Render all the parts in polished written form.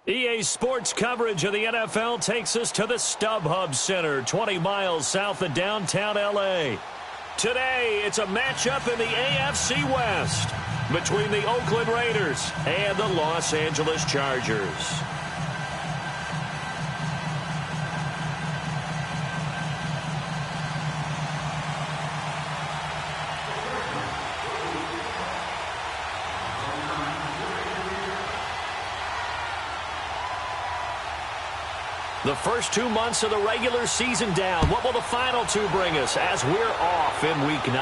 EA Sports coverage of the NFL takes us to the StubHub Center, 20 miles south of downtown L.A. Today, it's a matchup in the AFC West between the Oakland Raiders and the Los Angeles Chargers. The first 2 months of the regular season down. What will the final two bring us as we're off in Week 9?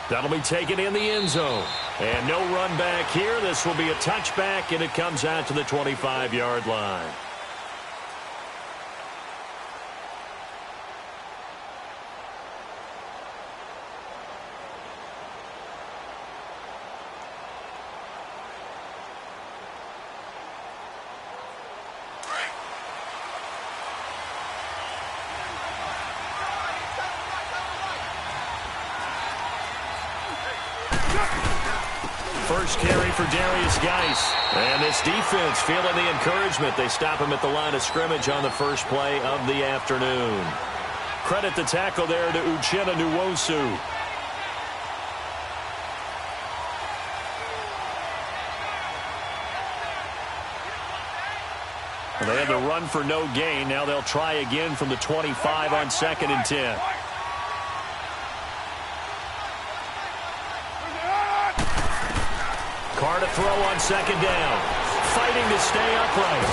That'll be taken in the end zone. And no run back here. This will be a touchback, and it comes out to the 25-yard line. First carry for Darius Geis. And this defense feeling the encouragement. They stop him at the line of scrimmage on the first play of the afternoon. Credit the tackle there to Uchenna Nwosu. They had the run for no gain. Now they'll try again from the 25 on 2nd and 10. Carr to throw on 2nd down. Fighting to stay upright.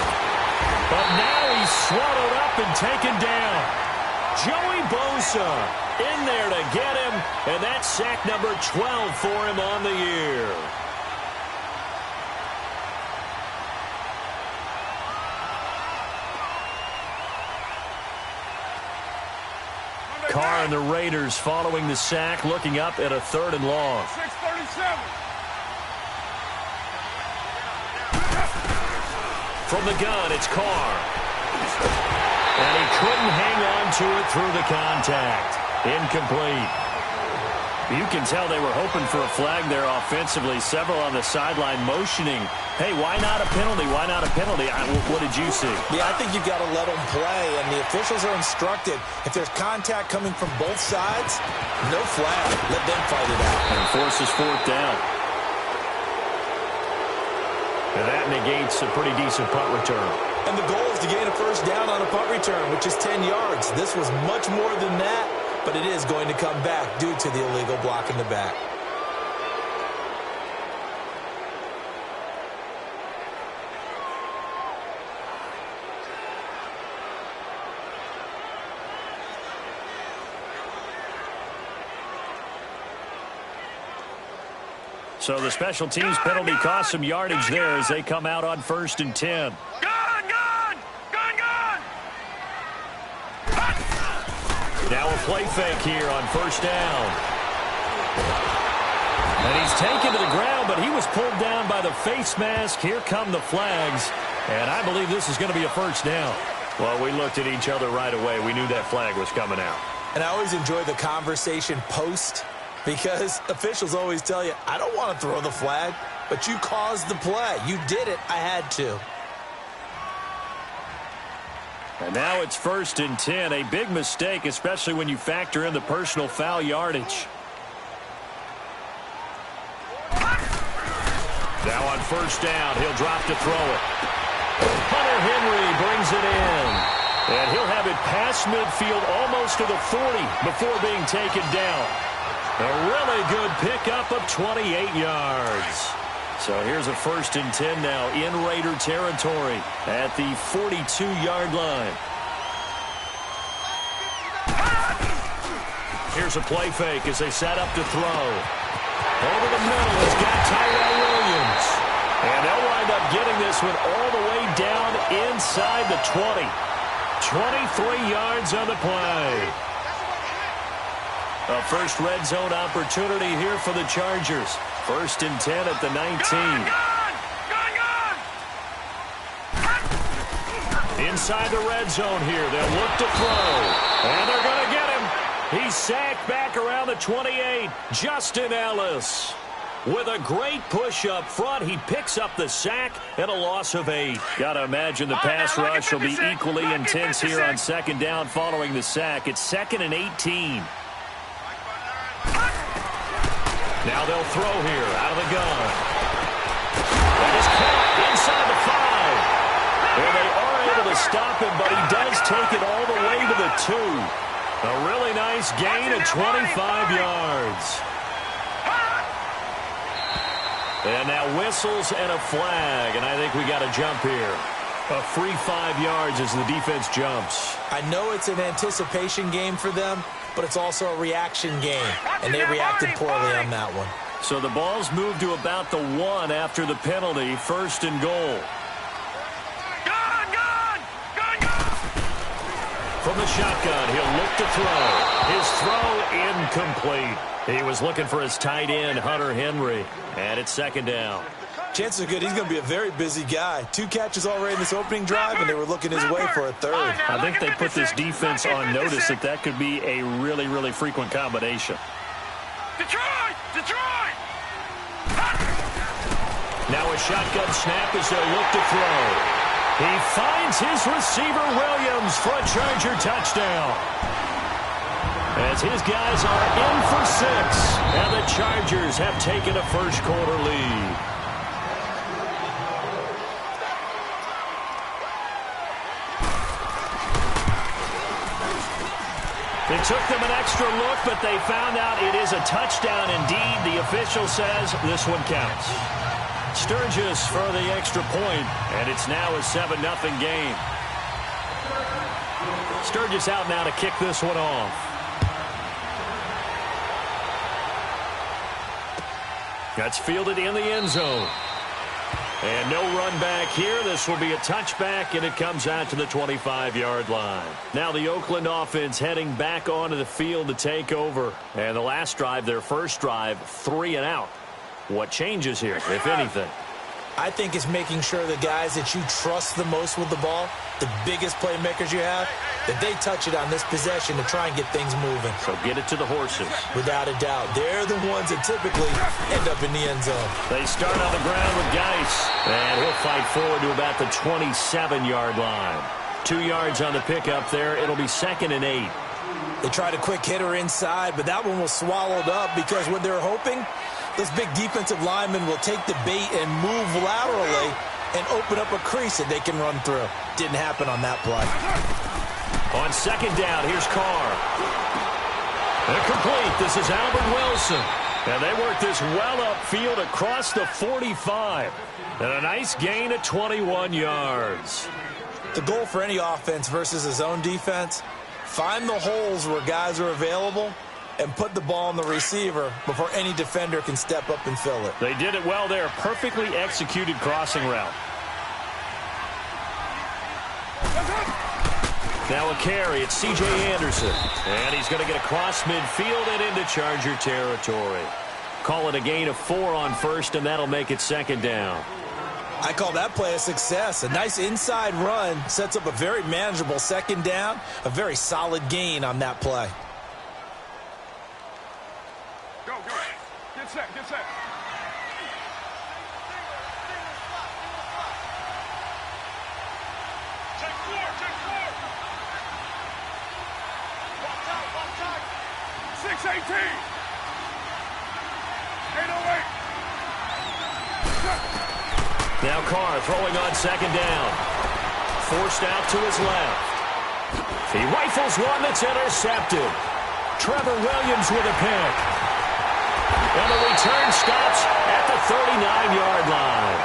But now he's swallowed up and taken down. Joey Bosa in there to get him. And that's sack number 12 for him on the year. Carr and the Raiders following the sack, looking up at a 3rd and long. 637. From the gun, it's Carr. And he couldn't hang on to it through the contact. Incomplete. You can tell they were hoping for a flag there offensively. Several on the sideline motioning. Hey, why not a penalty? Why not a penalty? What did you see? Yeah, I think you've got to let them play. And the officials are instructed, if there's contact coming from both sides, no flag. Let them fight it out. And forces 4th down. And that negates a pretty decent punt return. And the goal is to gain a 1st down on a punt return, which is 10 yards. This was much more than that, but it is going to come back due to the illegal block in the back. So the special teams penalty cost some yardage there as they come out on 1st and 10. Now a play fake here on 1st down. And he's taken to the ground, but he was pulled down by the face mask. Here come the flags. And I believe this is going to be a 1st down. Well, we looked at each other right away. We knew that flag was coming out. And I always enjoy the conversation post, because officials always tell you, I don't want to throw the flag, but you caused the play. You did it. I had to. And now it's 1st and 10. A big mistake, especially when you factor in the personal foul yardage. Now on 1st down, he'll drop to throw it. Hunter Henry brings it in. And he'll have it past midfield almost to the 40 before being taken down. A really good pickup of 28 yards. So here's a 1st and 10 now in Raider territory at the 42-yard line. Here's a play fake as they set up to throw. Over the middle has got Tyrell Williams. And they'll wind up getting this one all the way down inside the 20. 23 yards on the play. A first red zone opportunity here for the Chargers. 1st and 10 at the 19. Inside the red zone here. They'll look to throw. And they're going to get him. He's sacked back around the 28. Justin Ellis. With a great push up front, he picks up the sack and a loss of 8. Got to imagine the pass rush will be equally intense here on second down following the sack. It's 2nd and 18. Now they'll throw here out of the gun. That is caught inside the 5. And they are able to stop him, but he does take it all the way to the 2. A really nice gain of 25 yards. And now whistles and a flag, and I think we got a jump here. A free 5 yards as the defense jumps. I know it's an anticipation game for them, but it's also a reaction game, and they reacted poorly on that one. So the ball's moved to about the 1 after the penalty, 1st and goal. From the shotgun, he'll look to throw. His throw incomplete. He was looking for his tight end, Hunter Henry, and it's 2nd down. Chances are good he's going to be a very busy guy. 2 catches already in this opening drive, and they were looking his way for a 3rd. I think they put this defense on notice that could be a really, really frequent combination. Detroit! Now a shotgun snap as they look to throw. He finds his receiver, Williams, for a Charger touchdown. As his guys are in for 6, and the Chargers have taken a first-quarter lead. It took them an extra look, but they found out it is a touchdown indeed. The official says this one counts. Sturgis for the extra point, and it's now a 7-0 game. Sturgis out now to kick this one off. That's fielded in the end zone. And no run back here. This will be a touchback, and it comes out to the 25-yard line. Now the Oakland offense heading back onto the field to take over. And the last drive, their first drive, 3 and out. What changes here, if anything? I think it's making sure the guys that you trust the most with the ball, the biggest playmakers you have, that they touch it on this possession to try and get things moving. So get it to the horses. Without a doubt. They're the ones that typically end up in the end zone. They start on the ground with Geis. And he'll fight forward to about the 27-yard line. 2 yards on the pickup there. It'll be 2nd and 8. They tried a quick hitter inside, but that one was swallowed up because what they're hoping, those big defensive linemen will take the bait and move laterally and open up a crease that they can run through. Didn't happen on that play. On 2nd down, here's Carr. Incomplete. This is Albert Wilson. And they work this well upfield across the 45. And a nice gain of 21 yards. The goal for any offense versus a zone defense, find the holes where guys are available and put the ball on the receiver before any defender can step up and fill it. They did it well there. Perfectly executed crossing route. Now a carry. It's C.J. Anderson. And he's going to get across midfield and into Charger territory. Call it a gain of 4 on first, and that'll make it 2nd down. I call that play a success. A nice inside run sets up a very manageable 2nd down. A very solid gain on that play. Go. Get set. Take 4. Watch out. 6-18. 808. Now Carr throwing on 2nd down. Forced out to his left. He rifles one that's intercepted. Trevor Williams with a pick. And the return stops at the 39-yard line.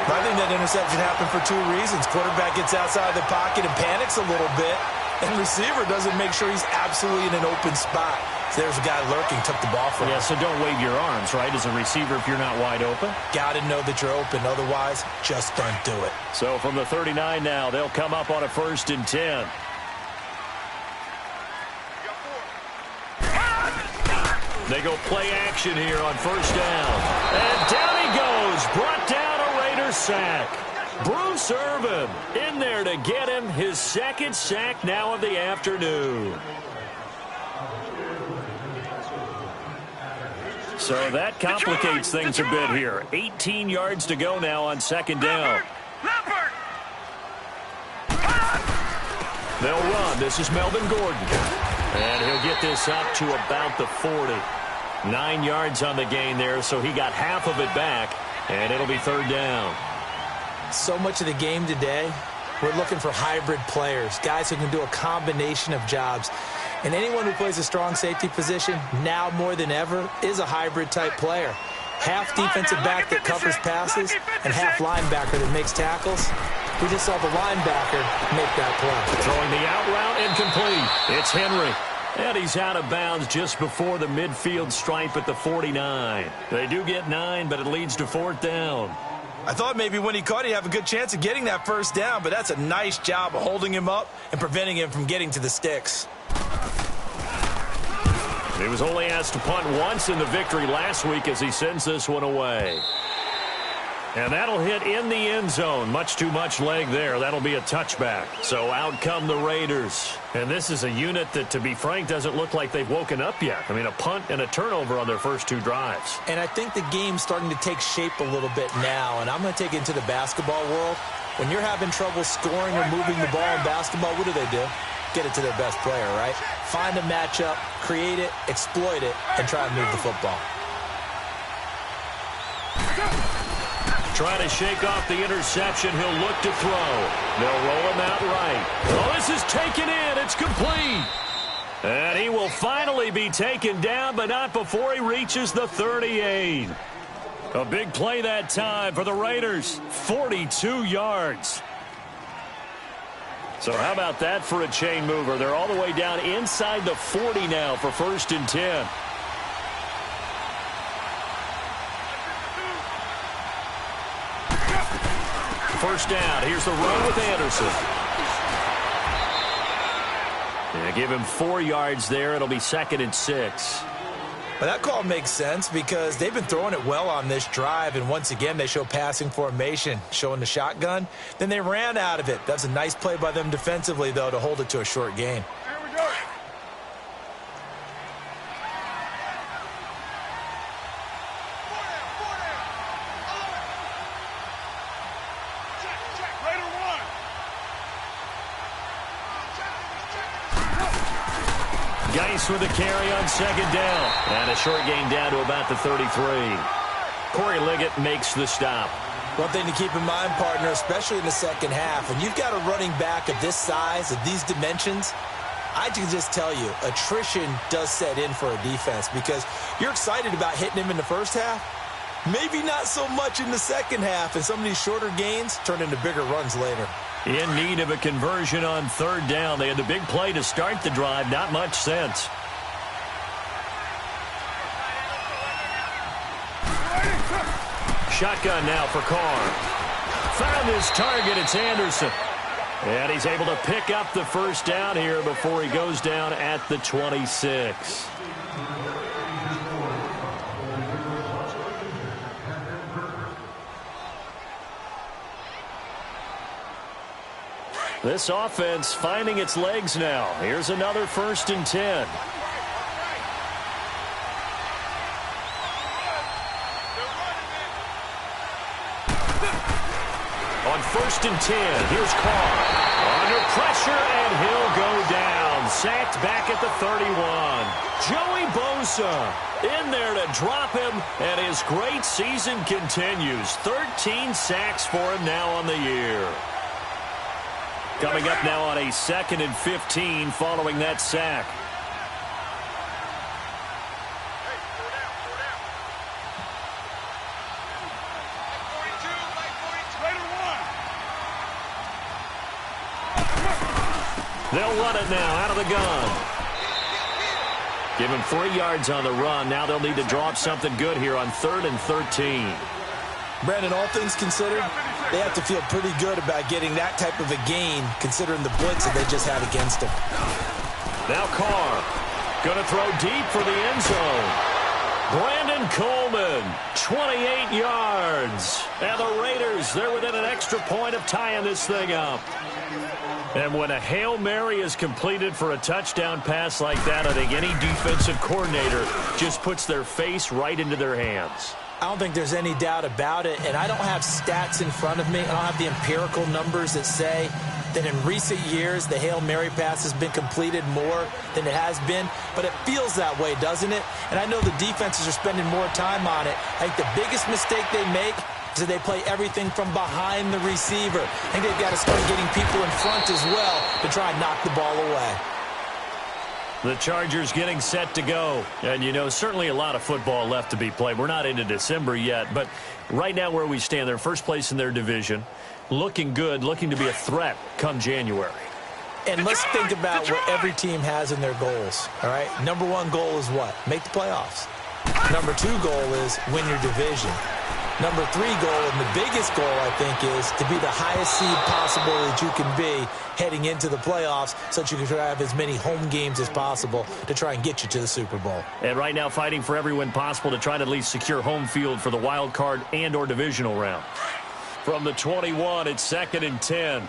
I think that interception happened for 2 reasons. Quarterback gets outside of the pocket and panics a little bit. And receiver doesn't make sure he's absolutely in an open spot. So there's a guy lurking, took the ball from him. Yeah, so don't wave your arms, right, as a receiver if you're not wide open. Got to know that you're open. Otherwise, just don't do it. So from the 39 now, they'll come up on a 1st and 10. They go play action here on 1st down. And down he goes. Brought down a Raider sack. Bruce Irvin in there to get him his 2nd sack now of the afternoon. So that complicates things a bit here. 18 yards to go now on second down. They'll run. This is Melvin Gordon. And he'll get this up to about the 40. 9 yards on the gain there, so he got half of it back, and it'll be third down. So much of the game today, we're looking for hybrid players, guys who can do a combination of jobs. And anyone who plays a strong safety position, now more than ever, is a hybrid-type player. Half defensive back that covers passes and half linebacker that makes tackles. We just saw the linebacker make that play. Throwing the out route incomplete. It's Henry. And he's out of bounds just before the midfield stripe at the 49. They do get 9, but it leads to fourth down. I thought maybe when he caught, he'd have a good chance of getting that first down, but that's a nice job of holding him up and preventing him from getting to the sticks. He was only asked to punt once in the victory last week as he sends this one away. And that'll hit in the end zone. Much too much leg there. That'll be a touchback. So out come the Raiders. And this is a unit that, to be frank, doesn't look like they've woken up yet. I mean, a punt and a turnover on their first 2 drives. And I think the game's starting to take shape a little bit now. And I'm going to take it into the basketball world. When you're having trouble scoring or moving the ball in basketball, what do? Get it to their best player, right? Find a matchup, create it, exploit it, and try and move the football. Trying to shake off the interception. He'll look to throw. They'll roll him out right. Oh, this is taken in. It's complete. And he will finally be taken down, but not before he reaches the 38. A big play that time for the Raiders. 42 yards. So how about that for a chain mover? They're all the way down inside the 40 now for 1st and 10. First down. Here's the run with Anderson. Yeah, give him 4 yards there. It'll be 2nd and 6. Well, that call makes sense because they've been throwing it well on this drive, and once again they show passing formation, showing the shotgun. Then they ran out of it. That's a nice play by them defensively, though, to hold it to a short gain. Here we go. Geis with a carry on 2nd down. And a short gain down to about the 33. Corey Liggett makes the stop. One thing to keep in mind, partner, especially in the second half, when you've got a running back of this size, of these dimensions, I can just tell you, attrition does set in for a defense because you're excited about hitting him in the first half. Maybe not so much in the second half, and some of these shorter gains turn into bigger runs later. In need of a conversion on 3rd down. They had the big play to start the drive. Not much sense. Shotgun now for Carr. Found his target. It's Anderson. And he's able to pick up the first down here before he goes down at the 26. This offense finding its legs now. Here's another 1st and 10. On 1st and 10, here's Carr. Under pressure, and he'll go down. Sacked back at the 31. Joey Bosa in there to drop him, and his great season continues. 13 sacks for him now on the year. Coming up now on a 2nd and 15 following that sack. They'll run it now out of the gun. Give him 3 yards on the run. Now they'll need to drop something good here on 3rd and 13. Brandon, all things considered, they have to feel pretty good about getting that type of a gain considering the blitz that they just had against them. Now Carr going to throw deep for the end zone. Brandon Coleman, 28 yards. And the Raiders, they're within an extra point of tying this thing up. And when a Hail Mary is completed for a touchdown pass like that, I think any defensive coordinator just puts their face right into their hands. I don't think there's any doubt about it, and I don't have stats in front of me. I don't have the empirical numbers that say that in recent years the Hail Mary pass has been completed more than it has been, but it feels that way, doesn't it? And I know the defenses are spending more time on it. I think the biggest mistake they make is that they play everything from behind the receiver. I think they've got to start getting people in front as well to try and knock the ball away. The Chargers getting set to go. And, you know, certainly a lot of football left to be played. We're not into December yet, but right now where we stand, they're first place in their division. Looking good, looking to be a threat come January. And let's think about what every team has in their goals, all right? Number one goal is what? Make the playoffs. Number two goal is win your division. Number three goal, and the biggest goal, I think, is to be the highest seed possible that you can be heading into the playoffs so that you can have as many home games as possible to try and get you to the Super Bowl. And right now fighting for every win possible to try to at least secure home field for the wild card and or divisional round. From the 21, it's 2nd and 10.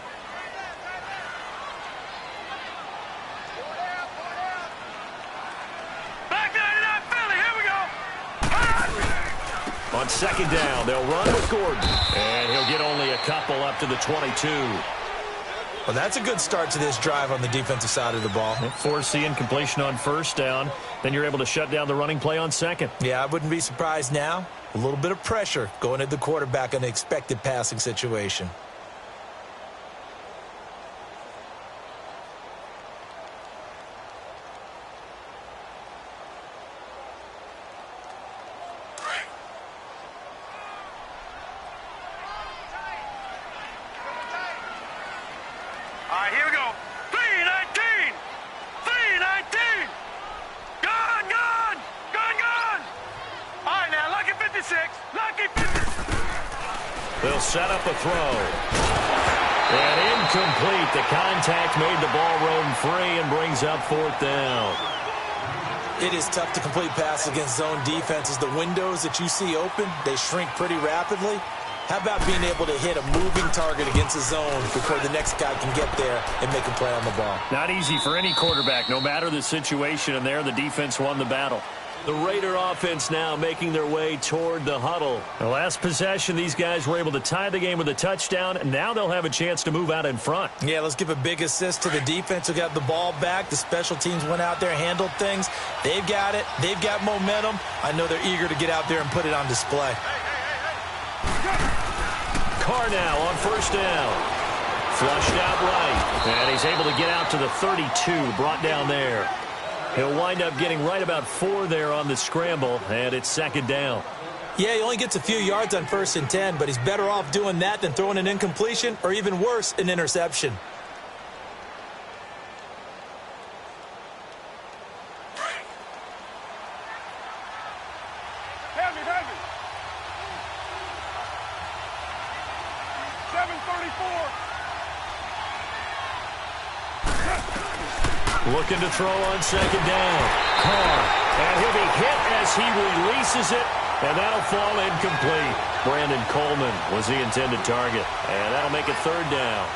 On 2nd down, they'll run with Gordon. And he'll get only a couple up to the 22. Well, that's a good start to this drive on the defensive side of the ball. Forcing completion on 1st down. Then you're able to shut down the running play on 2nd. Yeah, I wouldn't be surprised now. A little bit of pressure going at the quarterback in an expected passing situation. All right, here we go. 319! 319! Gone, gone! Gone, gone! All right, now, lucky 56. Lucky 56. They'll set up a throw. And incomplete. The contact made the ball roam free and brings up 4th down. It is tough to complete passes against zone defenses. The windows that you see open, they shrink pretty rapidly. How about being able to hit a moving target against a zone before the next guy can get there and make a play on the ball? Not easy for any quarterback, no matter the situation, and there the defense won the battle. The Raider offense now making their way toward the huddle. The last possession, these guys were able to tie the game with a touchdown, and now they'll have a chance to move out in front. Yeah, let's give a big assist to the defense who got the ball back. The special teams went out there, handled things. They've got it. They've got momentum. I know they're eager to get out there and put it on display. Carr now on 1st down. Flushed out right. And he's able to get out to the 32, brought down there. He'll wind up getting right about 4 there on the scramble, and it's 2nd down. Yeah, he only gets a few yards on 1st and 10, but he's better off doing that than throwing an incompletion or even worse, an interception. Heavy, heavy. 734. Looking to throw on 2nd down. Carr. And he'll be hit as he releases it. And that'll fall incomplete. Brandon Coleman was the intended target. And that'll make it 3rd down.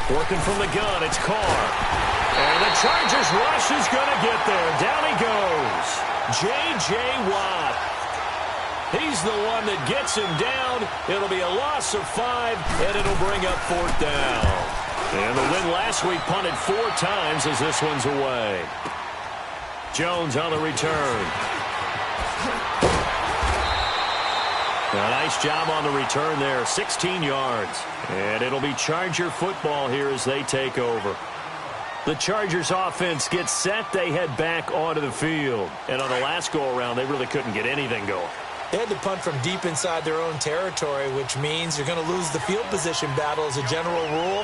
Working from the gun, it's Carr. And the Chargers rush is going to get there. Down he goes. J.J. Watt. He's the one that gets him down. It'll be a loss of 5, and it'll bring up 4th down. And the win last week punted 4 times as this one's away. Jones on the return. A nice job on the return there, 16 yards. And it'll be Charger football here as they take over. The Chargers offense gets set. They head back onto the field. And on the last go-around, they really couldn't get anything going. They had to punt from deep inside their own territory, which means you're going to lose the field position battle as a general rule.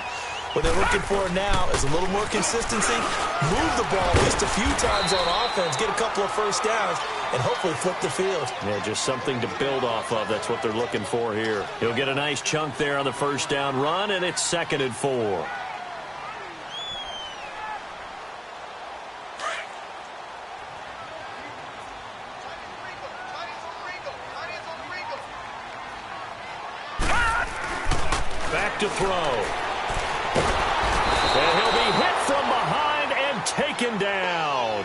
What they're looking for now is a little more consistency, move the ball at least a few times on offense, get a couple of 1st downs, and hopefully flip the field. Yeah, just something to build off of. That's what they're looking for here. He'll get a nice chunk there on the 1st down run, and it's 2nd and 4. to throw. And he'll be hit from behind and taken down.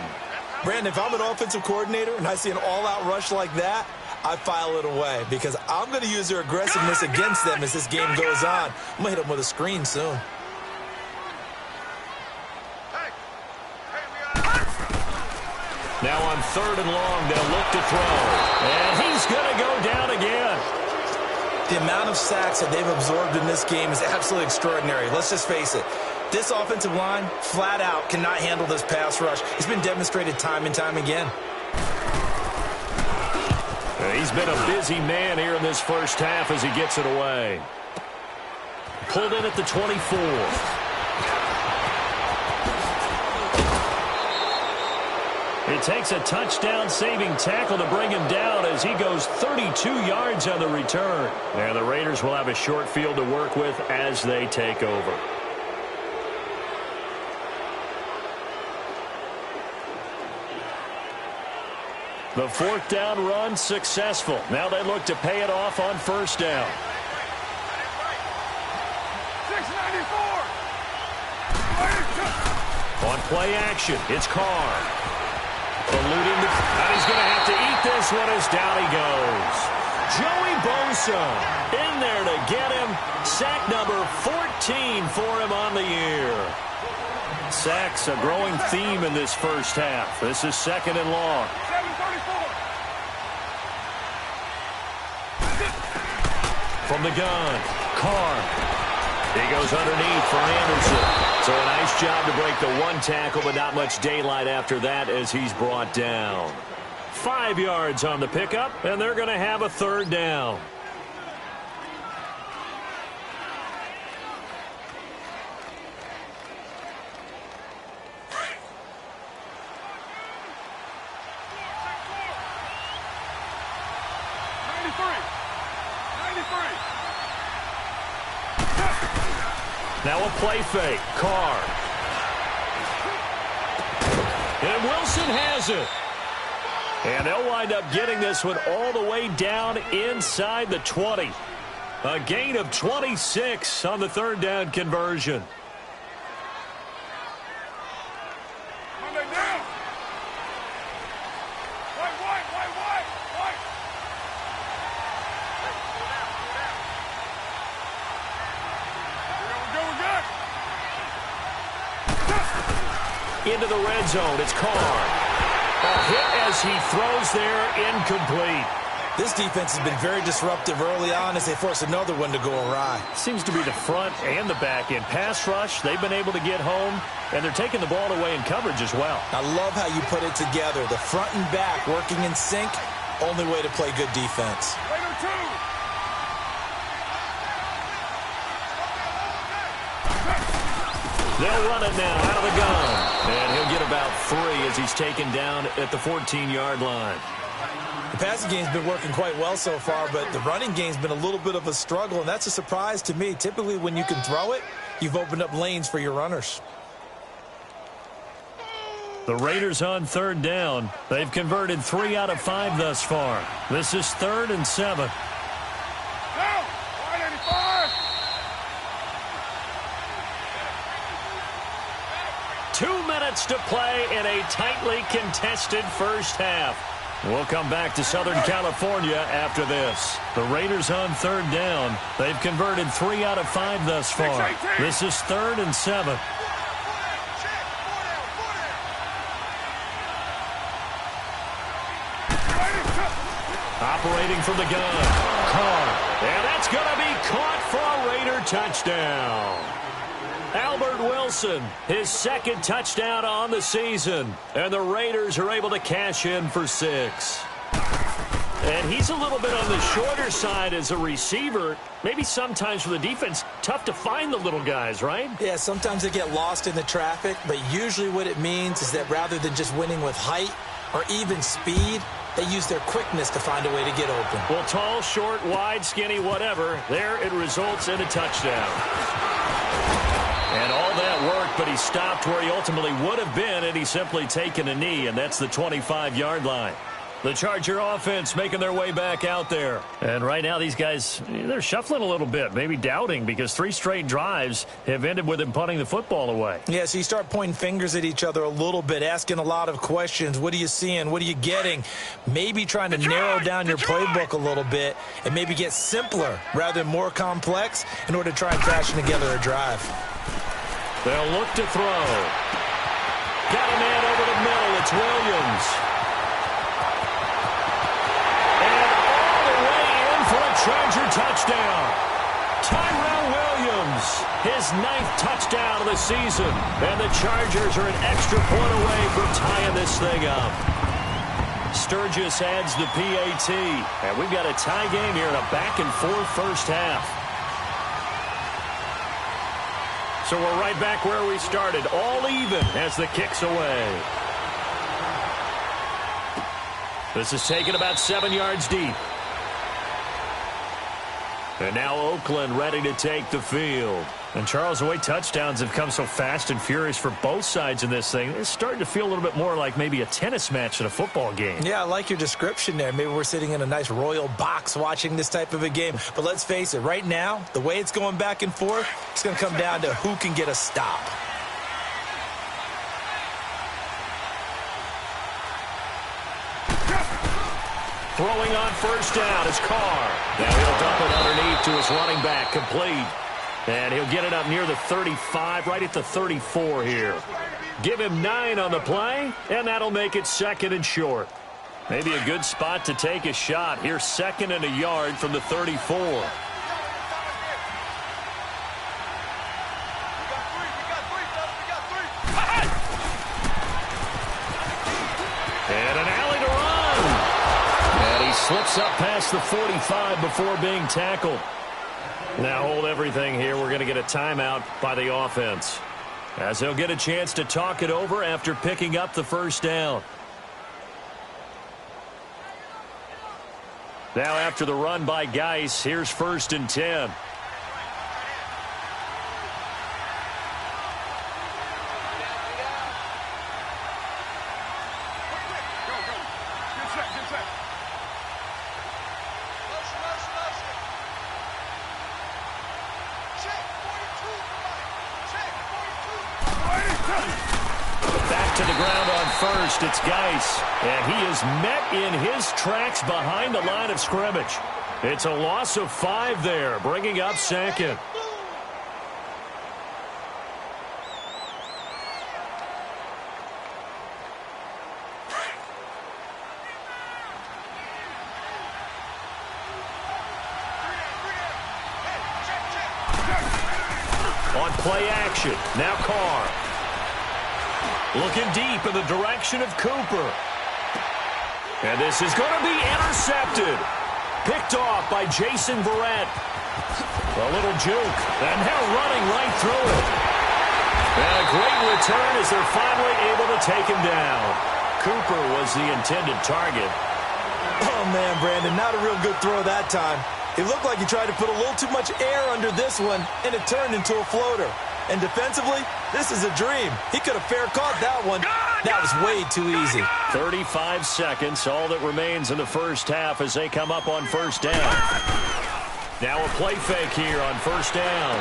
Brandon, if I'm an offensive coordinator and I see an all-out rush like that, I file it away because I'm going to use their aggressiveness against them as this game goes on. I'm going to hit them with a screen soon. Now on 3rd and long, they'll look to throw. And he's going to go down again. The amount of sacks that they've absorbed in this game is absolutely extraordinary. Let's just face it. This offensive line, flat out, cannot handle this pass rush. It's been demonstrated time and time again. He's been a busy man here in this first half as he gets it away. Pulled in at the 24. It takes a touchdown-saving tackle to bring him down as he goes 32 yards on the return. And the Raiders will have a short field to work with as they take over. The 4th down run successful. Now they look to pay it off on 1st down. 694. On play action, it's Carr. Eluding the... And he's going to have to eat this one as down he goes. Joey Bosa in there to get him. Sack number 14 for him on the year. Sacks a growing theme in this first half. This is 2nd and long. 734. From the gun, Carr. He goes underneath for Anderson. So a nice job to break the one tackle, but not much daylight after that as he's brought down. 5 yards on the pickup, and they're going to have a 3rd down. Now a play fake. Carr. And Wilson has it. And they'll wind up getting this one all the way down inside the 20. A gain of 26 on the 3rd down conversion. Into the red zone. It's Carr. A hit as he throws there, incomplete. This defense has been very disruptive early on as they force another one to go awry. Seems to be the front and the back end. Pass rush, they've been able to get home, and they're taking the ball away in coverage as well. I love how you put it together. The front and back working in sync, only way to play good defense. They'll run it now out of the gun. And he'll get about 3 as he's taken down at the 14-yard line. The passing game's been working quite well so far, but the running game's been a little bit of a struggle, and that's a surprise to me. Typically, when you can throw it, you've opened up lanes for your runners. The Raiders on 3rd down. They've converted 3 out of 5 thus far. This is 3rd and 7. 2 minutes to play in a tightly contested first half. We'll come back to Southern California after this. The Raiders on 3rd down. They've converted 3 out of 5 thus far. This is 3rd and 7. Operating from the gun. Carr. And that's going to be caught for a Raider touchdown. Albert Wilson, his 2nd touchdown on the season. And the Raiders are able to cash in for 6. And he's a little bit on the shorter side as a receiver. Maybe sometimes for the defense, tough to find the little guys, right? Yeah, sometimes they get lost in the traffic, but usually what it means is that rather than just winning with height or even speed, they use their quickness to find a way to get open. Well, tall, short, wide, skinny, whatever, there it results in a touchdown. And all that worked, but he stopped where he ultimately would have been, and he's simply taken a knee, and that's the 25-yard line. The Charger offense making their way back out there. And right now these guys, they're shuffling a little bit, maybe doubting, because 3 straight drives have ended with them punting the football away. Yeah, so you start pointing fingers at each other a little bit, asking a lot of questions. What are you seeing? What are you getting? Maybe trying to narrow down your playbook a little bit and maybe get simpler rather than more complex in order to try and fashion together a drive. They'll look to throw. Got a man over the middle. It's Williams. Charger touchdown. Tyrell Williams, his 9th touchdown of the season. And the Chargers are an extra point away from tying this thing up. Sturgis adds the PAT. And we've got a tie game here in a back-and-forth first half. So we're right back where we started, all even as the kick's away. This is taken about 7 yards deep. And now Oakland ready to take the field. And Charles, the way touchdowns have come so fast and furious for both sides in this thing, it's starting to feel a little bit more like maybe a tennis match than a football game. Yeah, I like your description there. Maybe we're sitting in a nice royal box watching this type of a game. But let's face it, right now, the way it's going back and forth, it's going to come down to who can get a stop. Throwing on first down is Carr. Now he'll dump it underneath to his running back, complete. And he'll get it up near the 35, right at the 34 here. Give him 9 on the play, and that'll make it 2nd and short. Maybe a good spot to take a shot. Here's 2nd and a yard from the 34. And an alley to run. And he slips up past the 45 before being tackled. Now hold everything here. We're going to get a timeout by the offense, as they'll get a chance to talk it over after picking up the first down. Now after the run by Geis, here's 1st and 10. Back to the ground on first, it's Geis. And he is met in his tracks behind the line of scrimmage. It's a loss of 5 there, bringing up 2nd. On play action, now Carr. Looking deep in the direction of Cooper. And this is going to be intercepted. Picked off by Jason Verrett. A little juke. And now running right through it. And a great return as they're finally able to take him down. Cooper was the intended target. Oh, man, Brandon, not a real good throw that time. It looked like he tried to put a little too much air under this one, and it turned into a floater. And defensively, this is a dream. He could have fair caught that one. That was way too easy. 35 seconds, all that remains in the first half as they come up on first down. Now a play fake here on first down.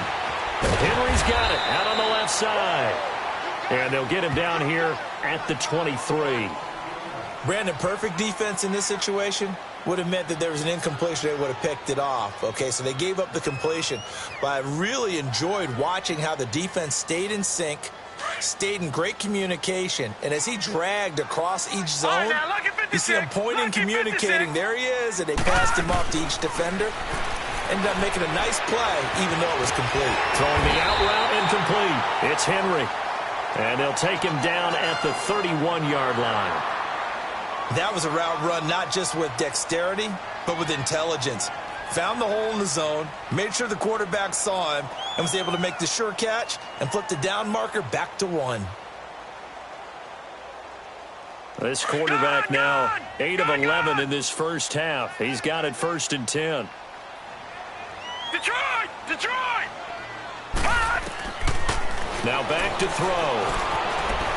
Henry's got it out on the left side. And they'll get him down here at the 23. Brandon, perfect defense in this situation would have meant that there was an incompletion. They would have picked it off. Okay, so they gave up the completion. But I really enjoyed watching how the defense stayed in sync, stayed in great communication. And as he dragged across each zone, you see him pointing, communicating. There he is, and they passed him off to each defender. Ended up making a nice play, even though it was complete. Throwing the out route incomplete. It's Henry. And they'll take him down at the 31-yard line. That was a route run not just with dexterity, but with intelligence. Found the hole in the zone, made sure the quarterback saw him, and was able to make the sure catch and flip the down marker back to 1. This quarterback now 8 of 11 in this first half. He's got it 1st and 10. Detroit! Detroit! Now back to throw.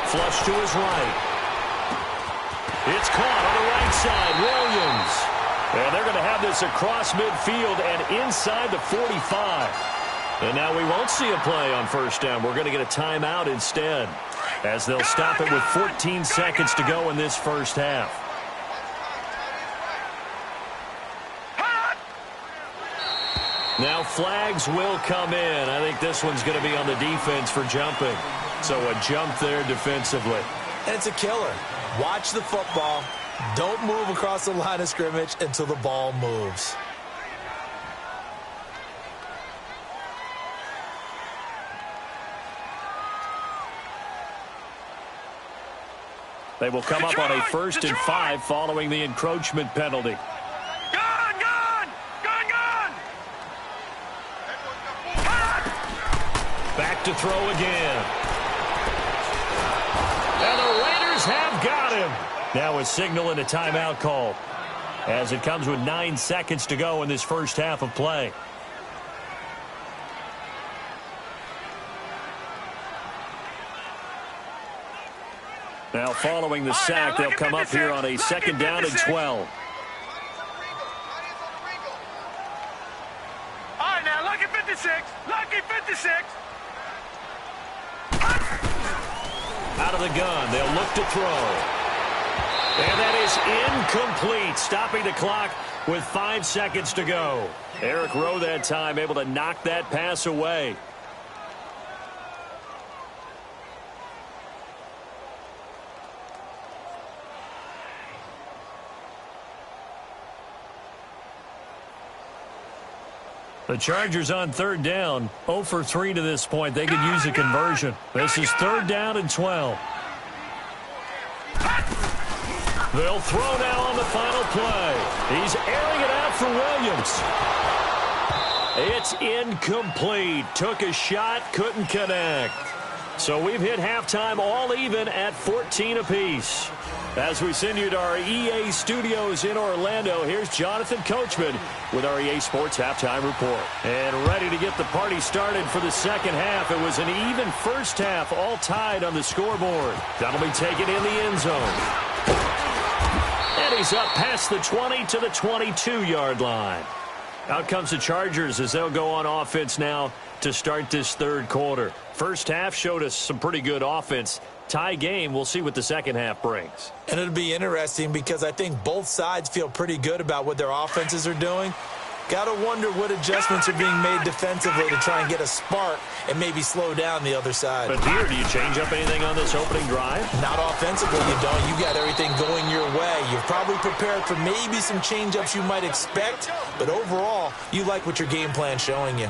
Flush to his right. It's caught on the right right side, Williams. And they're going to have this across midfield and inside the 45. And now we won't see a play on first down. We're going to get a timeout instead, as they'll stop it with 14 seconds to go in this first half. Now flags will come in. I think this one's going to be on the defense for jumping. So a jump there defensively. And it's a killer. Watch the football. Don't move across the line of scrimmage until the ball moves. They will come up on a 1st and 5 following the encroachment penalty. Back to throw again. And the Raiders have got him. Now a signal and a timeout call, as it comes with 9 seconds to go in this first half of play. Now following the sack, they'll come up here on a 2nd down and 12. All right, now, lucky 56. Lucky 56. Out of the gun, they'll look to throw. And that is incomplete, stopping the clock with 5 seconds to go. Eric Rowe that time able to knock that pass away. The Chargers on 3rd down, 0 for 3 to this point. They could use a conversion. This is 3rd down and 12. They'll throw now on the final play. He's airing it out for Williams. It's incomplete. Took a shot, couldn't connect. So we've hit halftime all even at 14 apiece. As we send you to our EA studios in Orlando, here's Jonathan Coachman with our EA Sports Halftime Report. And ready to get the party started for the second half. It was an even first half, all tied on the scoreboard. That'll be taken in the end zone. And he's up past the 20 to the 22-yard line. Out comes the Chargers as they'll go on offense now to start this third quarter. First half showed us some pretty good offense. Tie game, we'll see what the second half brings. And it'll be interesting because I think both sides feel pretty good about what their offenses are doing. Got to wonder what adjustments are being made defensively to try and get a spark and maybe slow down the other side. But here, do you change up anything on this opening drive? Not offensively, you don't. You got everything going your way. You've probably prepared for maybe some change-ups you might expect, but overall, you like what your game plan's showing you.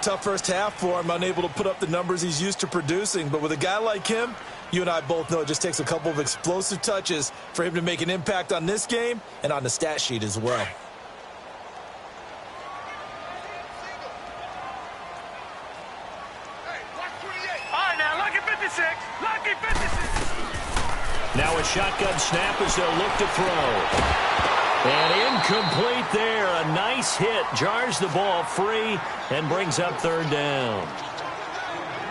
Tough first half for him, unable to put up the numbers he's used to producing, but with a guy like him, you and I both know it just takes a couple of explosive touches for him to make an impact on this game and on the stat sheet as well. Now a shotgun snap as they'll look to throw. And incomplete there. A nice hit. Jars the ball free and brings up 3rd down.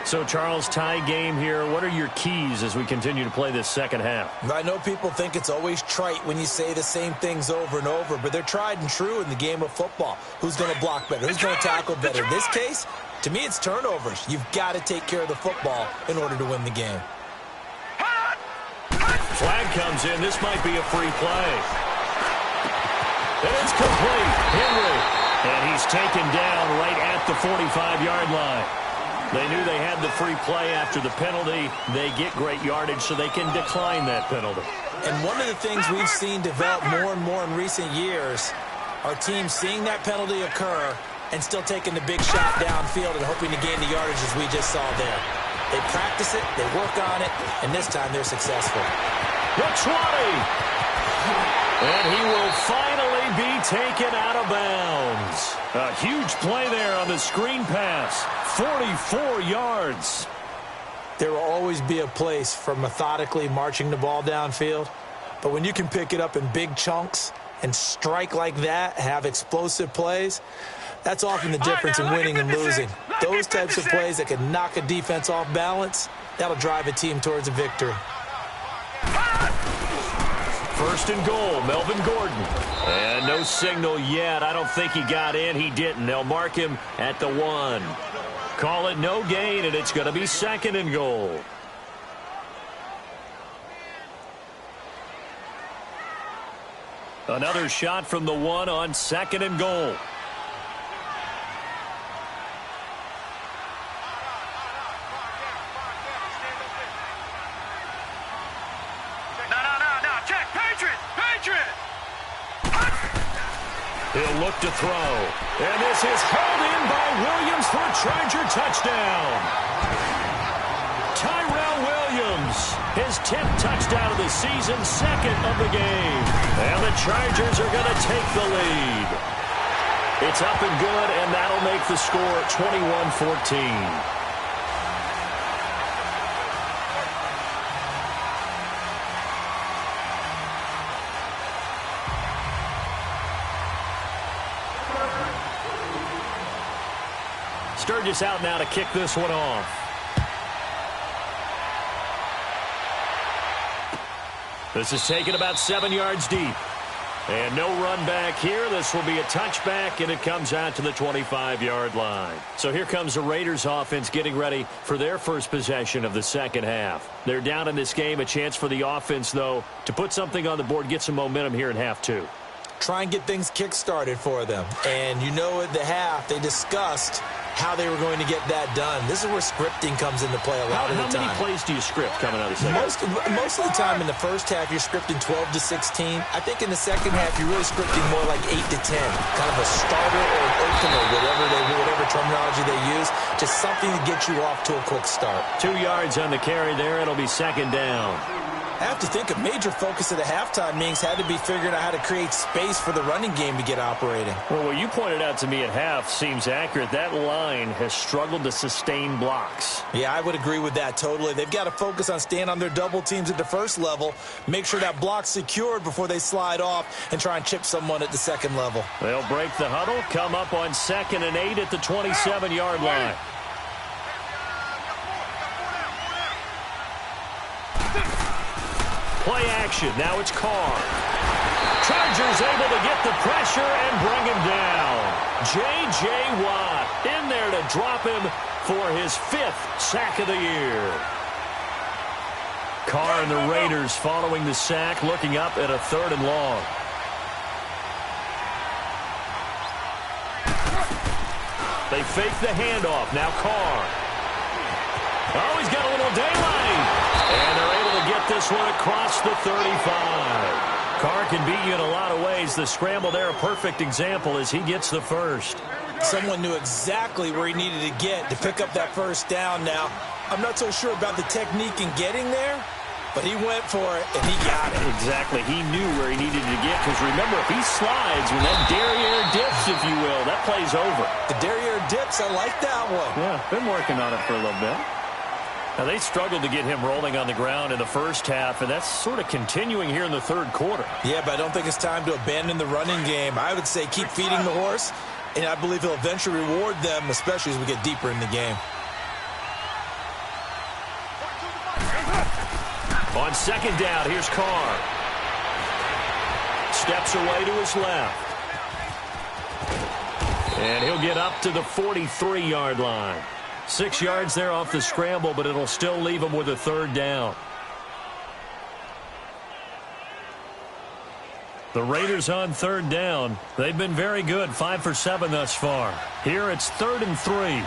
So, Charles, tie game here. What are your keys as we continue to play this second half? I know people think it's always trite when you say the same things over and over, but they're tried and true in the game of football. Who's going to block better? Who's going to tackle better? In this case, to me, it's turnovers. You've got to take care of the football in order to win the game. Flag comes in. This might be a free play. And it's complete. Henry. And he's taken down right at the 45-yard line. They knew they had the free play after the penalty. They get great yardage so they can decline that penalty. And one of the things we've seen develop more and more in recent years are teams seeing that penalty occur and still taking the big shot downfield and hoping to gain the yardage as we just saw there. They practice it, they work on it, and this time they're successful. The 20. And he will finally be taken out of bounds. A huge play there on the screen pass. 44 yards. There will always be a place for methodically marching the ball downfield. But when you can pick it up in big chunks and strike like that, have explosive plays, that's often the difference in winning and losing. Those types of plays that can knock a defense off balance, that'll drive a team towards a victory. First and goal, Melvin Gordon. And no signal yet. I don't think he got in. He didn't. They'll mark him at the 1. Call it no gain, and it's going to be second and goal. Another shot from the 1 on second and goal. He'll look to throw. And this is held in by Williams for a Charger touchdown. Tyrell Williams, his 10th touchdown of the season, second of the game. And the Chargers are going to take the lead. It's up and good, and that'll make the score 21-14. Sturgis out now to kick this one off. This is taken about 7 yards deep. And no run back here. This will be a touchback, and it comes out to the 25-yard line. So here comes the Raiders offense getting ready for their first possession of the second half. They're down in this game. A chance for the offense, though, to put something on the board, get some momentum here in half 2. Try and get things kick-started for them. And you know at the half, they discussed how they were going to get that done. This is where scripting comes into play a lot of the time. How many plays do you script coming out of the second? Most of the time in the first half, you're scripting 12 to 16. I think in the second half, you're really scripting more like 8 to 10. Kind of a starter or an opener, whatever terminology they use. Just something to get you off to a quick start. 2 yards on the carry there. It'll be second down. I have to think a major focus of the halftime meetings had to be figuring out how to create space for the running game to get operating. Well, what you pointed out to me at half seems accurate. That line has struggled to sustain blocks. Yeah, I would agree with that totally. They've got to focus on staying on their double teams at the first level, make sure that block's secured before they slide off and try and chip someone at the second level. They'll break the huddle, come up on 2nd and 8 at the 27-yard line. Play action. Now it's Carr. Chargers able to get the pressure and bring him down. J.J. Watt in there to drop him for his 5th sack of the year. Carr and the Raiders following the sack, looking up at a 3rd and long. They fake the handoff. Now Carr. Oh, he's got a little daylight. And they're able to get this one across the 35. Carr can beat you in a lot of ways. The scramble there, a perfect example as he gets the first. Someone knew exactly where he needed to get to pick up that first down now. I'm not so sure about the technique in getting there, but he went for it, and he got it. Exactly. He knew where he needed to get, because remember, if he slides, when that derriere dips, if you will, that play's over. The derriere dips, I like that one. Yeah, been working on it for a little bit. Now, they struggled to get him rolling on the ground in the first half, and that's sort of continuing here in the third quarter. Yeah, but I don't think it's time to abandon the running game. I would say keep feeding the horse, and I believe he'll eventually reward them, especially as we get deeper in the game. On 2nd down, here's Carr. Steps away to his left. And he'll get up to the 43-yard line. 6 yards there off the scramble, but it'll still leave him with a 3rd down. The Raiders on 3rd down. They've been very good, 5 for 7 thus far. Here it's 3rd and 3.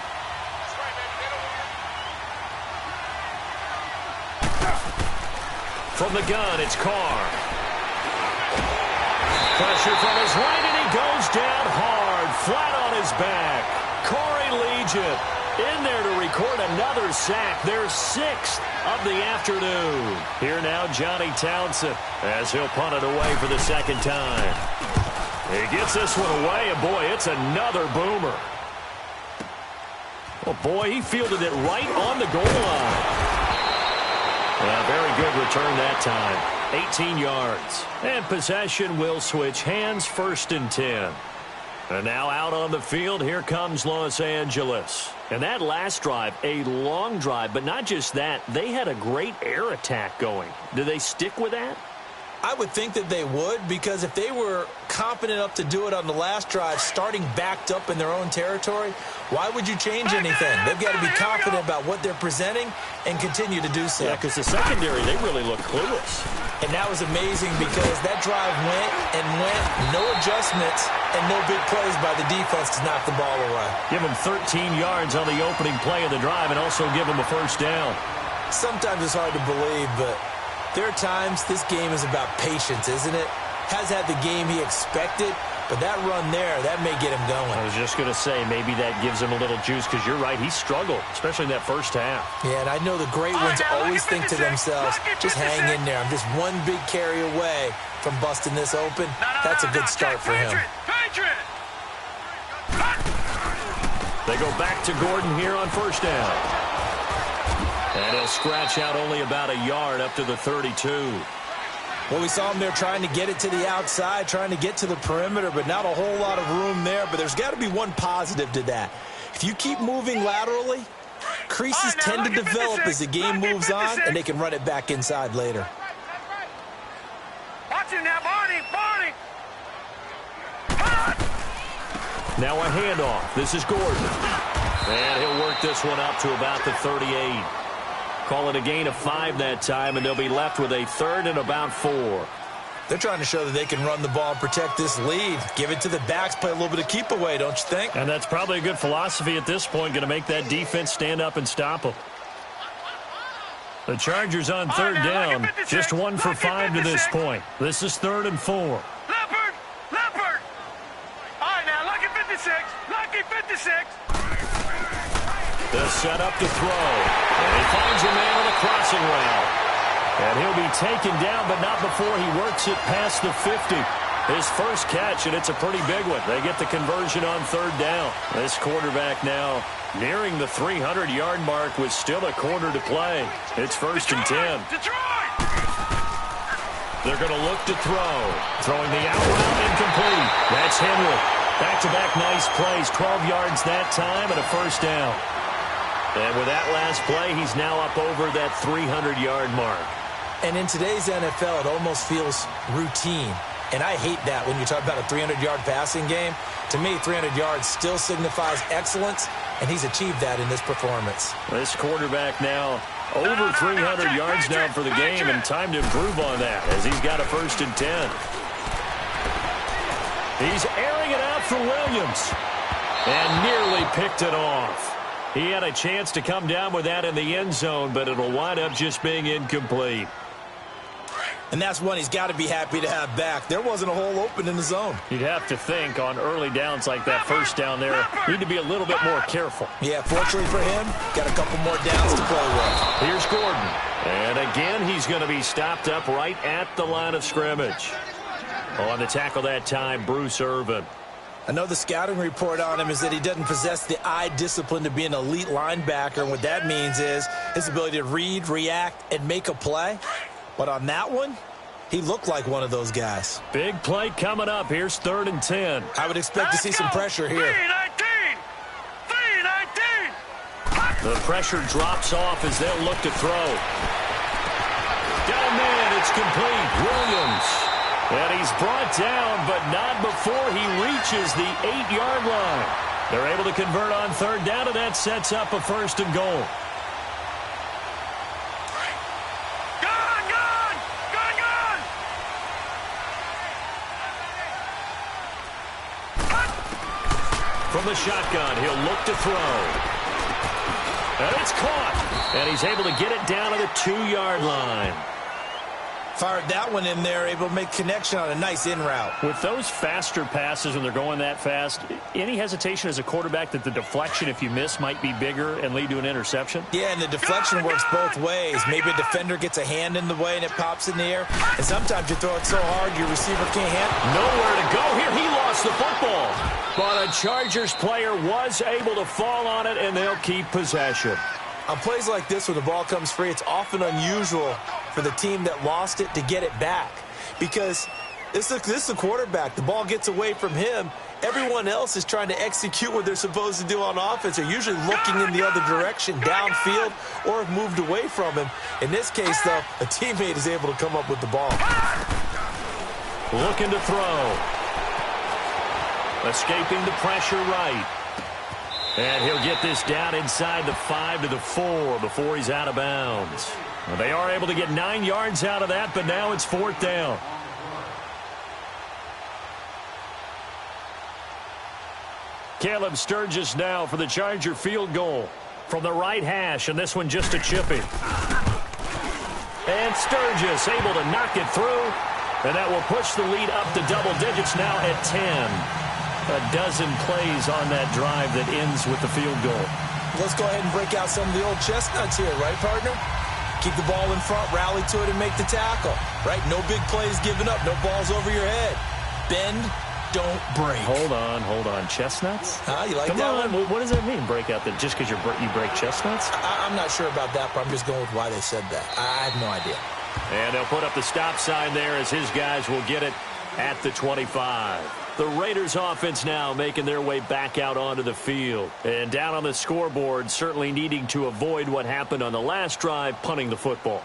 From the gun, it's Carr. Pressure from his right, and he goes down hard, flat on his back. Corey Legion in there to record another sack, their 6th of the afternoon. Here now, Johnny Townsend, as he'll punt it away for the 2nd time. He gets this one away, and boy, it's another boomer. Oh, boy, he fielded it right on the goal line. Yeah, very good return that time. 18 yards. And possession will switch hands, 1st and 10. And now out on the field, here comes Los Angeles. And that last drive, a long drive, but not just that. They had a great air attack going. Do they stick with that? I would think that they would, because if they were confident enough to do it on the last drive, starting backed up in their own territory, why would you change anything? They've got to be confident about what they're presenting and continue to do so. Yeah, because the secondary, they really look clueless. And that was amazing because that drive went and went, no adjustments, and no big plays by the defense to knock the ball away. Give them 13 yards on the opening play of the drive and also give them a first down. Sometimes it's hard to believe, but there are times this game is about patience, isn't it? Has had the game he expected, but that run there, that may get him going. I was just going to say, maybe that gives him a little juice, because you're right, he struggled, especially in that first half. Yeah, and I know the great ones always think to themselves, just hang in there. I'm just one big carry away from busting this open. That's a good start for him. They go back to Gordon here on first down. And he'll scratch out only about a yard up to the 32. Well, we saw him there trying to get it to the outside, trying to get to the perimeter, but not a whole lot of room there. But there's got to be one positive to that. If you keep moving laterally, creases tend to develop as the game moves on, and they can run it back inside later. Watch him now, Barney! Now a handoff. This is Gordon. And he'll work this one up to about the 38. Call it a gain of 5 that time, and they'll be left with a third and about 4. They're trying to show that they can run the ball and protect this lead. Give it to the backs, play a little bit of keep away, don't you think? And that's probably a good philosophy at this point, going to make that defense stand up and stop them. The Chargers on third down, just 1 for 5 to this point. This is 3rd and 4. Leopard! All right, now, lucky 56. Lucky 56. The setup to throw. And he finds a man on the crossing route. And he'll be taken down, but not before he works it past the 50. His first catch, and it's a pretty big one. They get the conversion on third down. This quarterback now nearing the 300-yard mark with still a quarter to play. It's 1st and 10. Detroit! They're going to look to throw. Throwing the out route incomplete. That's Henry. Back-to-back nice plays. 12 yards that time and a first down. And with that last play, he's now up over that 300-yard mark. And in today's NFL, it almost feels routine. And I hate that when you talk about a 300-yard passing game. To me, 300 yards still signifies excellence, and he's achieved that in this performance. This quarterback now over 300 yards now for the game, and time to improve on that as he's got a 1st and 10. He's airing it out for Williams and nearly picked it off. He had a chance to come down with that in the end zone, but it'll wind up just being incomplete. And that's one he's got to be happy to have back. There wasn't a hole open in the zone. You'd have to think on early downs like that first down there, need to be a little bit more careful. Yeah, fortunately for him, got a couple more downs to play with. Here's Gordon. And again, he's going to be stopped up right at the line of scrimmage. On the tackle that time, Bruce Irvin. I know the scouting report on him is that he doesn't possess the eye discipline to be an elite linebacker. And what that means is his ability to read, react, and make a play. But on that one, he looked like one of those guys. Big play coming up. Here's 3rd and 10. I would expect to see some pressure here. 3-19. The pressure drops off as they'll look to throw. Down man, it's complete. Williams. And he's brought down, but not before he reaches the 8-yard line. They're able to convert on third down, and that sets up a 1st and goal. From the shotgun, he'll look to throw. And it's caught. And he's able to get it down to the 2-yard line. Fired that one in there, able to make connection on a nice in route. With those faster passes when they're going that fast, any hesitation as a quarterback that the deflection, if you miss, might be bigger and lead to an interception? Yeah, and the deflection works both ways. Maybe a defender gets a hand in the way and it pops in the air. And sometimes you throw it so hard your receiver can't handle it. Nowhere to go here. He lost the football. But a Chargers player was able to fall on it, and they'll keep possession. On plays like this where the ball comes free, it's often unusual for the team that lost it to get it back. Because this is a quarterback. The ball gets away from him. Everyone else is trying to execute what they're supposed to do on offense. They're usually looking in the other direction, downfield, or have moved away from him. In this case, though, a teammate is able to come up with the ball. Looking to throw. Escaping the pressure right. And he'll get this down inside the 5 to the 4 before he's out of bounds. Well, they are able to get 9 yards out of that, but now it's 4th down. Caleb Sturgis now for the Charger field goal from the right hash, and this one just a chippy. And Sturgis able to knock it through, and that will push the lead up to double digits now at 10. A dozen plays on that drive that ends with the field goal. Let's go ahead and break out some of the old chestnuts here, right, partner? Keep the ball in front, rally to it, and make the tackle, right? No big plays given up, no balls over your head. Bend, don't break. Hold on. Chestnuts? You like Come that on. one? What does that mean, break out? That just because you break chestnuts? I'm not sure about that, but I'm just going with why they said that. I have no idea. And they'll put up the stop sign there as his guys will get it at the 25. The Raiders offense now making their way back out onto the field. And down on the scoreboard, certainly needing to avoid what happened on the last drive, punting the football.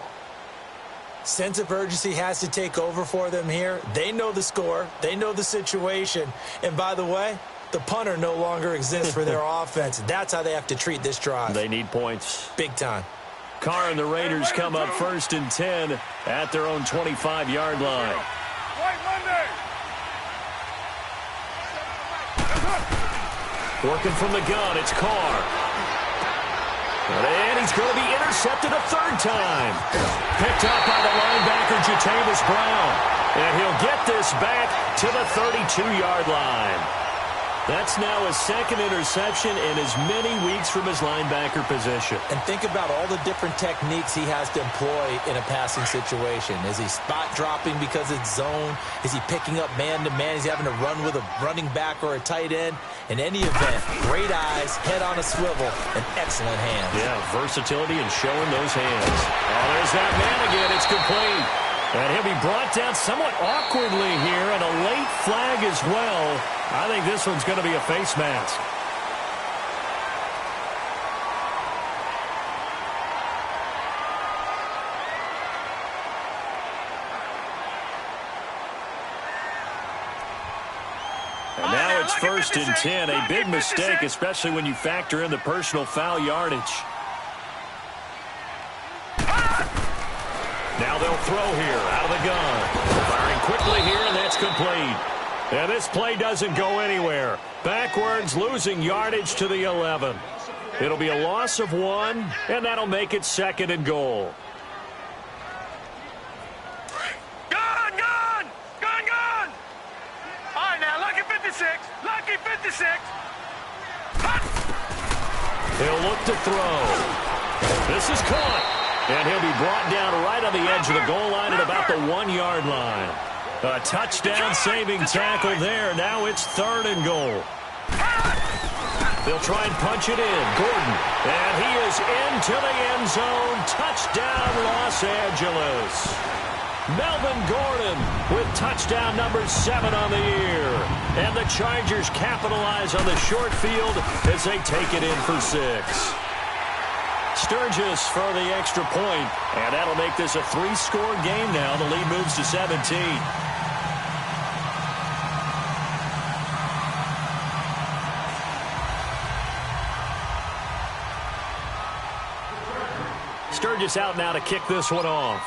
Sense of urgency has to take over for them here. They know the score. They know the situation. And by the way, the punter no longer exists for their offense. That's how they have to treat this drive. They need points. Big time. Carr and the Raiders come up 1st and 10 at their own 25-yard line. Working from the gun, it's Carr. And he's going to be intercepted a 3rd time. Picked up by the linebacker, Jatavis Brown. And he'll get this back to the 32-yard line. That's now his 2nd interception in as many weeks from his linebacker position. And think about all the different techniques he has to employ in a passing situation. Is he spot dropping because it's zone? Is he picking up man-to-man? Is he having to run with a running back or a tight end? In any event, great eyes, head on a swivel, and excellent hands. Yeah, versatility and showing those hands. Oh, there's that man again. It's complete. And he'll be brought down somewhat awkwardly here, and a late flag as well. I think this one's going to be a face mask. And now it's 1st and 10. A big mistake, especially when you factor in the personal foul yardage. Now they'll throw here out of the gun. Firing quickly here, and that's complete. And this play doesn't go anywhere. Backwards, losing yardage to the 11. It'll be a loss of 1, and that'll make it 2nd and goal. Gun! All right, now, lucky 56. Lucky 56. He'll look to throw. This is caught. And he'll be brought down right on the edge of the goal line at about the 1-yard line. A touchdown-saving tackle there. Now it's 3rd and goal. They'll try and punch it in. Gordon. And he is into the end zone. Touchdown, Los Angeles. Melvin Gordon with touchdown number 7 on the year. And the Chargers capitalize on the short field as they take it in for 6. Sturgis for the extra point, and that'll make this a 3-score game now. The lead moves to 17. Sturgis out now to kick this one off.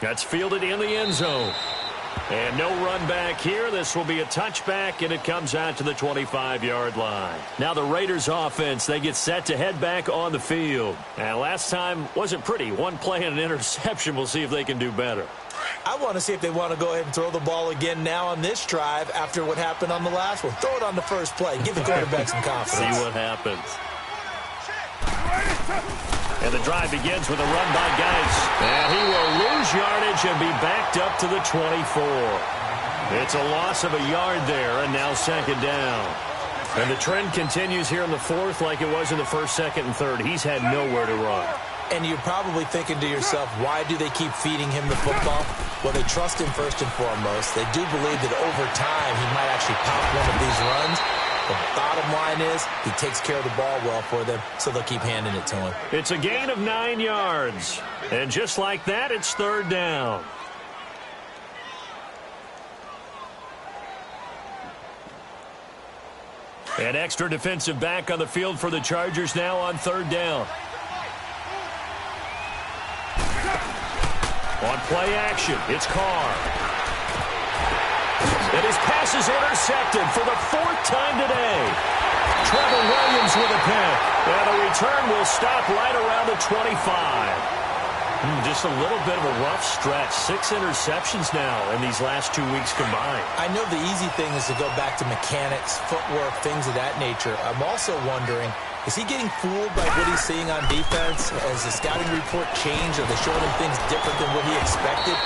That's fielded in the end zone. And no run back here. This will be a touchback, and it comes out to the 25-yard line. Now the Raiders offense, they get set to head back on the field. And last time wasn't pretty. 1 play and an interception. We'll see if they can do better. I want to see if they want to go ahead and throw the ball again now on this drive after what happened on the last one. Throw it on the first play. Give the quarterback some confidence. See what happens. And the drive begins with a run by Geis. And he will lose yardage and be backed up to the 24. It's a loss of a yard there, and now 2nd down. And the trend continues here in the 4th like it was in the 1st, 2nd, and 3rd. He's had nowhere to run. And you're probably thinking to yourself, why do they keep feeding him the football? Well, they trust him first and foremost. They do believe that over time he might actually pop one of these runs. The bottom line is he takes care of the ball well for them, so they'll keep handing it to him. It's a gain of 9 yards. And just like that, it's third down. An extra defensive back on the field for the Chargers now on third down. On play action, it's Carr. And his pass is intercepted for the 4th time today. Trevor Williams with a pick. And the return will stop right around the 25. Just a little bit of a rough stretch. 6 interceptions now in these last 2 weeks combined. I know the easy thing is to go back to mechanics, footwork, things of that nature. I'm also wondering, is he getting fooled by what he's seeing on defense? Has the scouting report changed? Are they showing him things different than what he expected?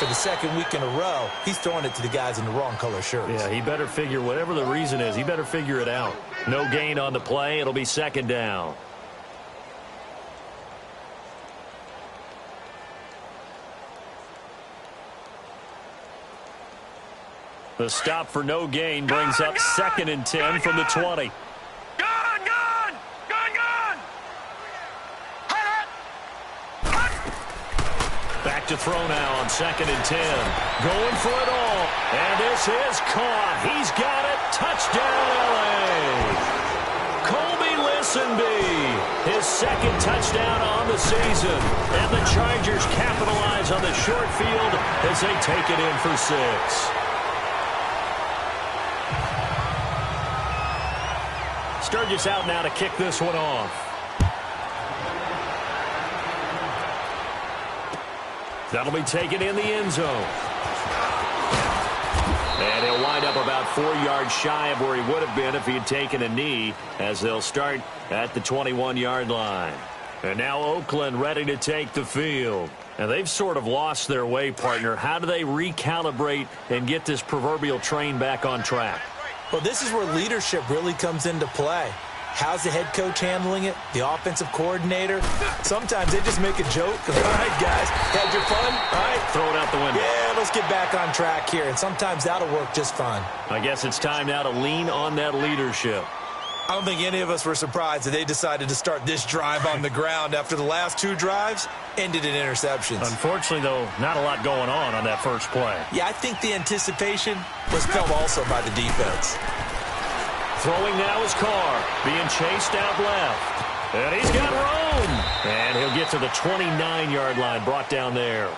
For the second week in a row, he's throwing it to the guys in the wrong color shirts. Yeah, he better figure, whatever the reason is, he better figure it out. No gain on the play. It'll be second down. The stop for no gain brings up 2nd and 10 from the 20. Back to throw now on 2nd and 10. Going for it all. And this is caught. He's got it. Touchdown, L.A. Colby Listenby. His 2nd touchdown on the season. And the Chargers capitalize on the short field as they take it in for 6. Sturgis out now to kick this one off. That'll be taken in the end zone. And he'll wind up about 4 yards shy of where he would have been if he had taken a knee, as they'll start at the 21-yard line. And now Oakland ready to take the field. And they've sort of lost their way, partner. How do they recalibrate and get this proverbial train back on track? Well, this is where leadership really comes into play. How's the head coach handling it? The offensive coordinator? Sometimes they just make a joke. All right, guys, had your fun? All right. Throw it out the window. Yeah, let's get back on track here. And sometimes that'll work just fine. I guess it's time now to lean on that leadership. I don't think any of us were surprised that they decided to start this drive on the ground after the last 2 drives ended in interceptions. Unfortunately, though, not a lot going on that first play. Yeah, I think the anticipation was felt also by the defense. Throwing now is Carr, being chased out left. And he's got room. And he'll get to the 29-yard line, brought down there.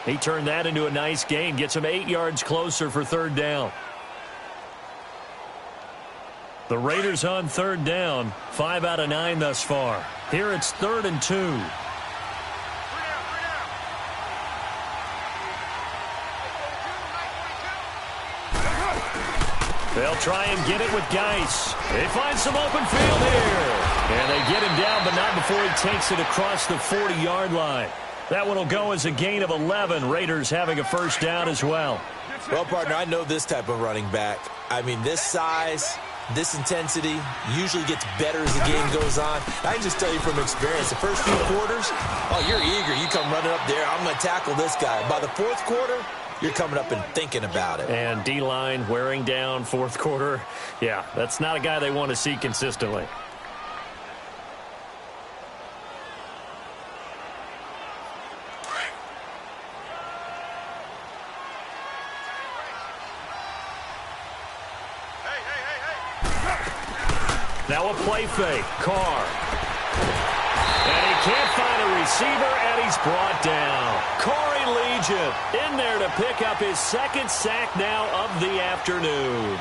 He turned that into a nice gain, gets him 8 yards closer for third down. The Raiders on third down, 5 out of 9 thus far. Here it's 3rd and 2. They'll try and get it with Geis. They find some open field here. And they get him down, but not before he takes it across the 40-yard line. That one will go as a gain of 11. Raiders having a first down as well. Well, partner, I know this type of running back. I mean, this size, this intensity usually gets better as the game goes on. I can just tell you from experience, the first few quarters, oh, you're eager. You come running up there. I'm going to tackle this guy. By the 4th quarter, you're coming up and thinking about it. And D-line wearing down 4th quarter. Yeah, that's not a guy they want to see consistently. Now a play fake. Carr. And he can't find a receiver, and he's brought down. Corey Legion in there to pick up his 2nd sack now of the afternoon.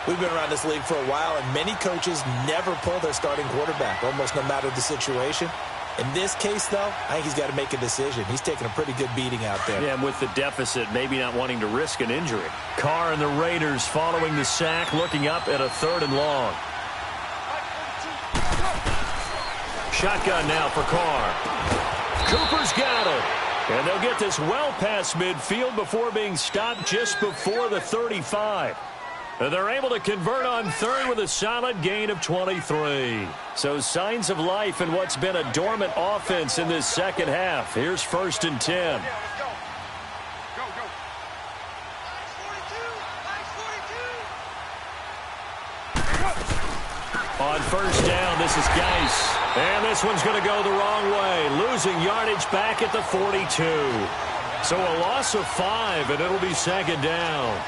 We've been around this league for a while, and many coaches never pull their starting quarterback, almost no matter the situation. In this case, though, I think he's got to make a decision. He's taking a pretty good beating out there. Yeah, and with the deficit, maybe not wanting to risk an injury. Carr and the Raiders following the sack, looking up at a 3rd and long. Shotgun now for Carr. Cooper's got it. And they'll get this well past midfield before being stopped just before the 35. And they're able to convert on 3rd with a solid gain of 23. So signs of life in what's been a dormant offense in this second half. Here's 1st and 10. On first down, this is Geis. And this one's going to go the wrong way, losing yardage back at the 42. So a loss of 5, and it'll be second down.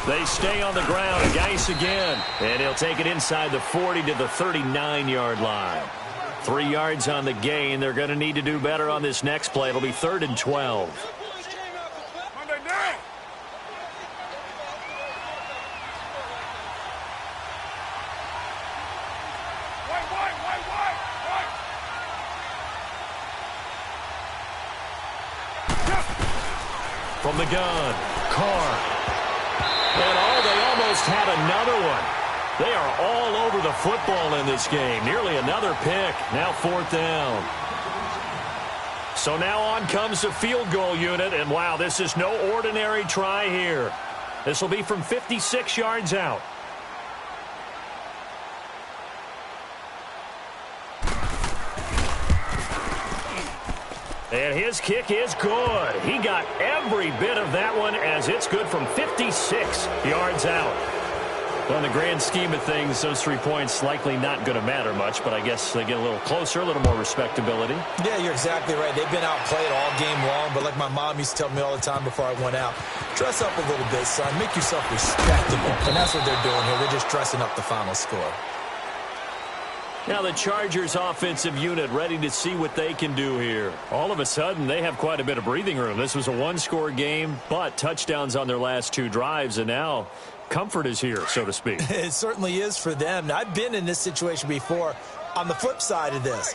They stay on the ground. Geis again. And he'll take it inside the 40 to the 39-yard line. 3 yards on the gain. They're going to need to do better on this next play. It'll be 3rd and 12. From the gun, Carr. And they almost had another one. They are all over the football in this game. Nearly another pick. Now 4th down. So now on comes the field goal unit. And wow, this is no ordinary try here. This will be from 56 yards out. And his kick is good. He got every bit of that one as it's good from 56 yards out. Well, in the grand scheme of things, those 3 points likely not going to matter much, but I guess they get a little closer, a little more respectability. Yeah, you're exactly right. They've been outplayed all game long, but like my mom used to tell me all the time before I went out, dress up a little bit, son. Make yourself respectable. And that's what they're doing here. They're just dressing up the final score. Now the Chargers offensive unit ready to see what they can do here. All of a sudden, they have quite a bit of breathing room. This was a one-score game, but touchdowns on their last 2 drives, and now comfort is here, so to speak. It certainly is for them. Now, I've been in this situation before on the flip side of this.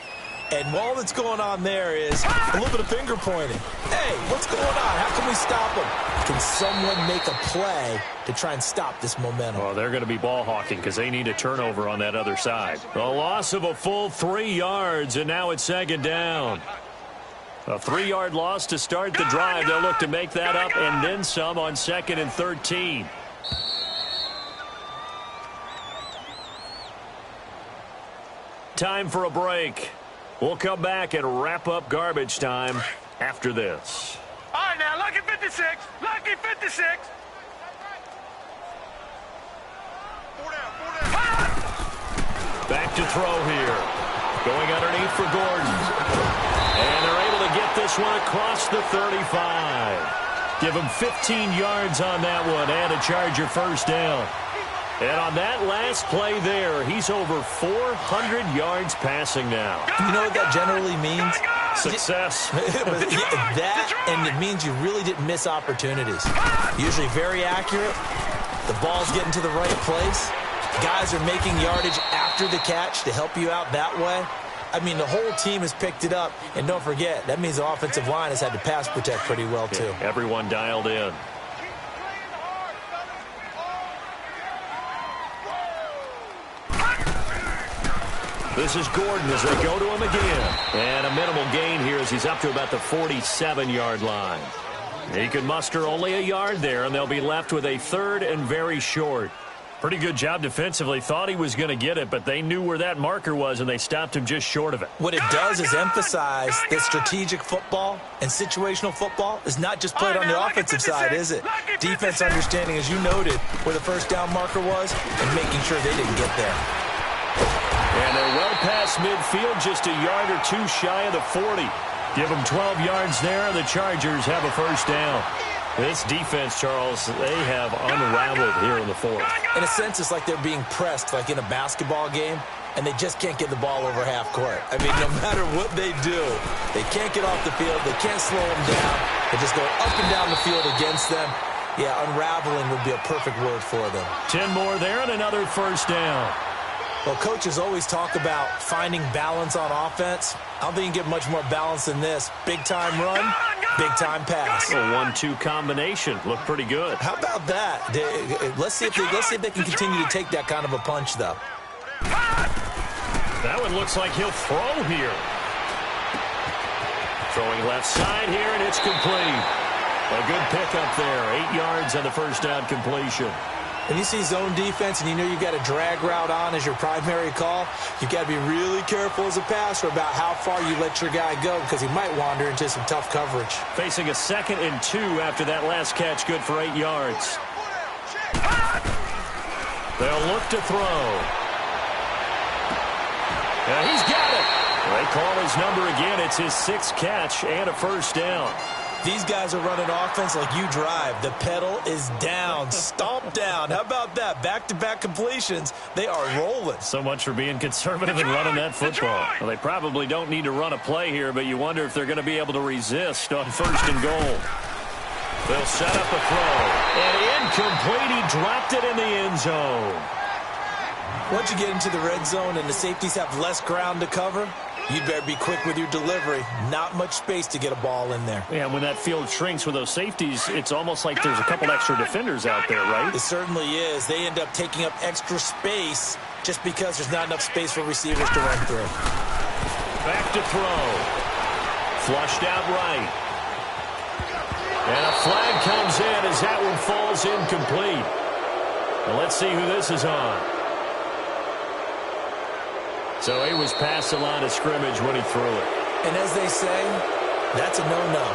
And all that's going on there is a little bit of finger pointing. Hey, what's going on? How can we stop them? Can someone make a play to try and stop this momentum? Well, they're going to be ball hawking because they need a turnover on that other side. A loss of a full 3 yards, and now it's second down. A 3-yard loss to start the drive. They'll look to make that up and then some on 2nd and 13. Time for a break. We'll come back and wrap up garbage time after this. All right, now, lucky 56. Lucky 56. 4 down. Back to throw here. Going underneath for Gordon. And they're able to get this one across the 35. Give him 15 yards on that one and a Charger first down. And on that last play there, he's over 400 yards passing now. You know what that generally means? Success. That, and it means you really didn't miss opportunities. Usually very accurate. The ball's getting to the right place. Guys are making yardage after the catch to help you out that way. I mean, the whole team has picked it up. And don't forget, that means the offensive line has had to pass protect pretty well, too. Yeah, everyone dialed in. This is Gordon as they go to him again. And a minimal gain here as he's up to about the 47-yard line. He can muster only a yard there, and they'll be left with a 3rd and very short. Pretty good job defensively. Thought he was going to get it, but they knew where that marker was, and they stopped him just short of it. What it does is emphasize that strategic football and situational football is not just played on the offensive side, is it? Defense understanding, as you noted, where the first down marker was and making sure they didn't get there. And they're well past midfield, just a yard or 2 shy of the 40. Give them 12 yards there, and the Chargers have a first down. This defense, Charles, they have unraveled here in the 4th. In a sense, it's like they're being pressed, like in a basketball game, and they just can't get the ball over half court. I mean, no matter what they do, they can't get off the field. They can't slow them down. They just go up and down the field against them. Yeah, unraveling would be a perfect word for them. 10 more there and another first down. Well, coaches always talk about finding balance on offense. I don't think you can get much more balance than this. Big-time run, big-time pass. A 1-2 combination. Looked pretty good. How about that? Let's see if they can continue to take that kind of a punch, though. That one looks like he'll throw here. Throwing left side here, and it's complete. A good pickup there. 8 yards on the first down completion. When you see zone defense and you know you got a drag route on as your primary call, you got to be really careful as a passer about how far you let your guy go because he might wander into some tough coverage. Facing a 2nd and 2 after that last catch, good for 8 yards. They'll look to throw. And he's got it. They call his number again. It's his 6th catch and a first down. These guys are running offense like you drive. The pedal is down, stomp down. How about that? Back-to-back completions. They are rolling. So much for being conservative and running that football. Well, they probably don't need to run a play here, but you wonder if they're going to be able to resist on 1st and goal. They'll set up a throw. And incomplete. He dropped it in the end zone. Once you get into the red zone and the safeties have less ground to cover, you better be quick with your delivery. Not much space to get a ball in there. Yeah, when that field shrinks with those safeties, it's almost like there's a couple extra defenders out there, right? It certainly is. They end up taking up extra space just because there's not enough space for receivers to run through. Back to throw. Flushed out right. And a flag comes in as that one falls incomplete. Now let's see who this is on. So he was past the line of scrimmage when he threw it. And as they say, that's a no-no.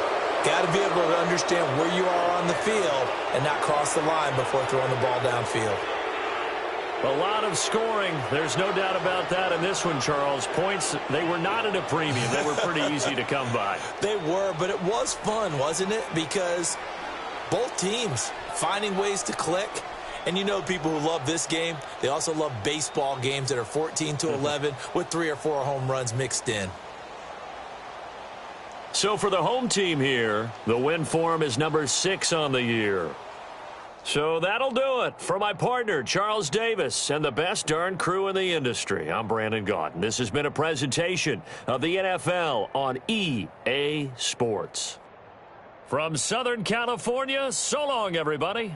Got to be able to understand where you are on the field and not cross the line before throwing the ball downfield. A lot of scoring. There's no doubt about that in this one, Charles. Points, they were not at a premium. They were pretty easy to come by. They were, but it was fun, wasn't it? Because both teams finding ways to click. And you know people who love this game, they also love baseball games that are 14-11 with 3 or 4 home runs mixed in. So for the home team here, the win form is number 6 on the year. So that'll do it for my partner, Charles Davis, and the best darn crew in the industry. I'm Brandon Gaudin. This has been a presentation of the NFL on EA Sports. From Southern California, so long, everybody.